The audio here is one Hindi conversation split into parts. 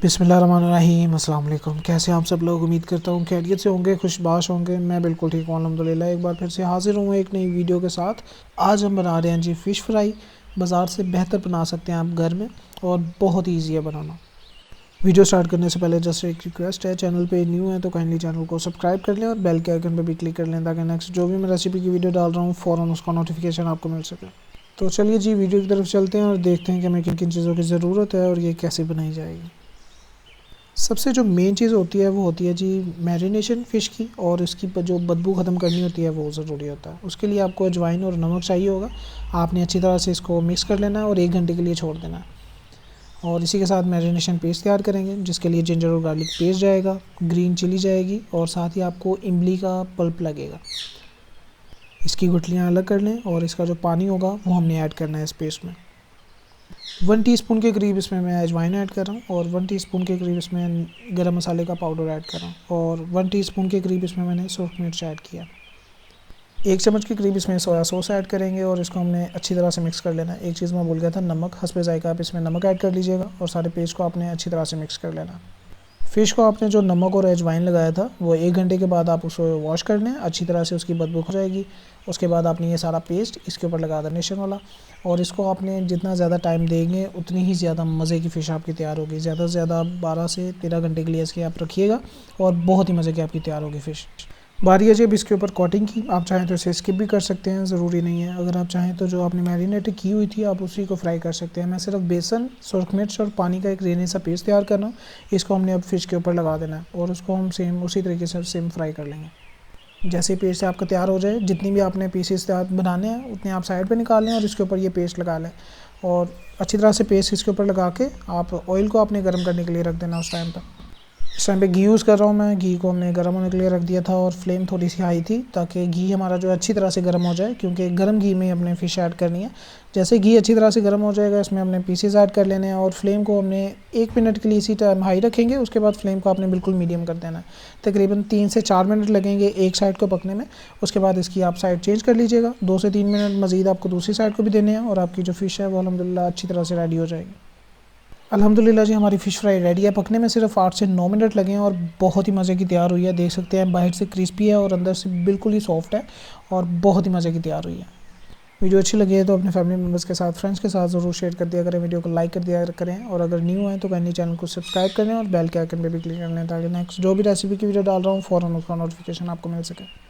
बिस्मिल्लाहिर्रहमानिर्रहीम, अस्सलाम वालेकुम। कैसे आप सब लोग? उम्मीद करता हूँ खैरियत से होंगे, खुशबाश होंगे। मैं बिल्कुल ठीक हूँ अल्हम्दुलिल्लाह। एक बार फिर से हाज़िर हूँ एक नई वीडियो के साथ। आज हम बना रहे हैं जी फ़िश फ्राई। बाज़ार से बेहतर बना सकते हैं आप घर में, और बहुत ही ईजी है बनाना। वीडियो स्टार्ट करने से पहले जस्ट एक रिक्वेस्ट है, चैनल पे न्यू है तो काइंडली चैनल को सब्सक्राइब कर लें और बेल के आइकन पे भी क्लिक कर लें, ताकि नेक्स्ट जो भी मैं रेसिपी की वीडियो डाल रहा हूँ फ़ौरन उसका नोटिफिकेशन आपको मिल सके। तो चलिए जी वीडियो की तरफ चलते हैं और देखते हैं कि हमें किन किन चीज़ों की ज़रूरत है और ये कैसे बनाई जाएगी। सबसे जो मेन चीज़ होती है वो होती है जी मैरिनेशन फ़िश की, और इसकी जो बदबू ख़त्म करनी होती है वो ज़रूरी होता है। उसके लिए आपको अजवाइन और नमक चाहिए होगा। आपने अच्छी तरह से इसको मिक्स कर लेना है और 1 घंटे के लिए छोड़ देना है। और इसी के साथ मैरिनेशन पेस्ट तैयार करेंगे, जिसके लिए जिंजर और गार्लिक पेस्ट जाएगा, ग्रीन चिली जाएगी, और साथ ही आपको इमली का पल्प लगेगा। इसकी गुठलियाँ अलग कर लें और इसका जो पानी होगा वो हमने ऐड करना है इस पेस्ट में। 1 टीस्पून के करीब इसमें मैं अजवाइन ऐड कर रहा हूँ, और 1 टीस्पून के करीब इसमें गरम मसाले का पाउडर ऐड कर रहा हूँ, और 1 टीस्पून के करीब इसमें मैंने सूरख मिर्च ऐड किया। 1 चम्मच के करीब इसमें सोया सॉस ऐड करेंगे और इसको हमने अच्छी तरह से मिक्स कर लेना है। एक चीज़ मैं भूल गया था, नमक हस्बे ज़ायका आप इसमें नमक ऐड कर लीजिएगा, और सारे पेस्ट को आपने अच्छी तरह से मिक्स कर लेना। फ़िश को आपने जो नमक और अजवाइन लगाया था वो 1 घंटे के बाद आप उसको वॉश कर लें, अच्छी तरह से उसकी बदबू हो जाएगी। उसके बाद आपने ये सारा पेस्ट इसके ऊपर लगा देना नेशन वाला, और इसको आपने जितना ज़्यादा टाइम देंगे उतनी ही ज़्यादा मज़े की फ़िश आपकी तैयार होगी। ज़्यादा से ज़्यादा 12 से 13 घंटे के लिए इसके आप रखिएगा, और बहुत ही मज़े की आपकी तैयार होगी फ़िश। बारी है जी अब इसके ऊपर कोटिंग की। आप चाहें तो इसे स्किप भी कर सकते हैं, ज़रूरी नहीं है। अगर आप चाहें तो जो आपने मैरिनेट की हुई थी आप उसी को फ्राई कर सकते हैं। मैं सिर्फ बेसन, सुरख मिर्च और पानी का एक रेने सा पेस्ट तैयार कर रहा हूँ। इसको हमने अब फ़िश के ऊपर लगा देना है, और उसको हम सेम उसी तरीके से सेम फ्राई कर लेंगे। जैसे ही पेस्ट आपका तैयार हो जाए, जितनी भी आपने पीसेस बनाने हैं उतने आप साइड पर निकाल लें और इसके ऊपर ये पेस्ट लगा लें, और अच्छी तरह से पेस्ट इसके ऊपर लगा के आप ऑयल को आपने गर्म करने के लिए रख देना। उस टाइम पर इस टाइम पे घी यूज़ कर रहा हूँ मैं। घी को हमने गर्म होने के लिए रख दिया था, और फ्लेम थोड़ी सी हाई थी ताकि घी हमारा जो अच्छी तरह से गर्म हो जाए, क्योंकि गर्म घी में हमने फ़िश ऐड करनी है। जैसे घी अच्छी तरह से गर्म हो जाएगा, इसमें हमने पीसेस ऐड कर लेने हैं, और फ्लेम को हमने 1 मिनट के लिए इसी टाइम हाई रखेंगे। उसके बाद फ्लेम को आपने बिल्कुल मीडियम कर देना है। तकरीबन 3 से 4 मिनट लगेंगे एक साइड को पकने में। उसके बाद इसकी आप साइड चेंज कर लीजिएगा। 2 से 3 मिनट मज़ीद आपको दूसरी साइड को भी देने हैं, और आपकी जो फ़िश है वो अल्हम्दुलिल्लाह अच्छी तरह से रेडी हो जाएगी। अल्हम्दुलिल्लाह जी हमारी फ़िश फ्राई रेडी है। पकने में सिर्फ 8 से 9 मिनट लगे हैं, और बहुत ही मज़े की तैयार हुई है। देख सकते हैं बाहर से क्रिस्पी है और अंदर से बिल्कुल ही सॉफ्ट है, और बहुत ही मज़े की तैयार हुई है। वीडियो अच्छी लगी है तो अपने फैमिली मेम्बर्स के साथ, फ्रेंड्स के साथ ज़रूर शेयर कर दिया करें। वीडियो को लाइक कर दिया करें, और अगर न्यू है तो काइंडली चैनल को सब्सक्राइब करें और बेल के आइकन पे भी क्लिक कर लें, ताकि नेक्स्ट जो भी रेसिपी की वीडियो डाल रहा हूँ फ़ौरन उसका नोटिफिकेशन आपको मिल सके।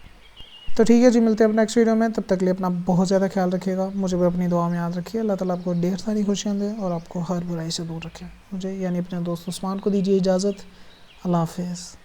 तो ठीक है जी, मिलते हैं अपने नेक्स्ट वीडियो में। तब तक के लिए अपना बहुत ज़्यादा ख्याल रखिएगा। मुझे भी अपनी दुआ में याद रखिए। अल्लाह ताला आपको ढेर सारी खुशियाँ दे और आपको हर बुराई से दूर रखे। मुझे यानी अपने दोस्त उस्मान को दीजिए इजाज़त। अल्लाह हाफ़िज़।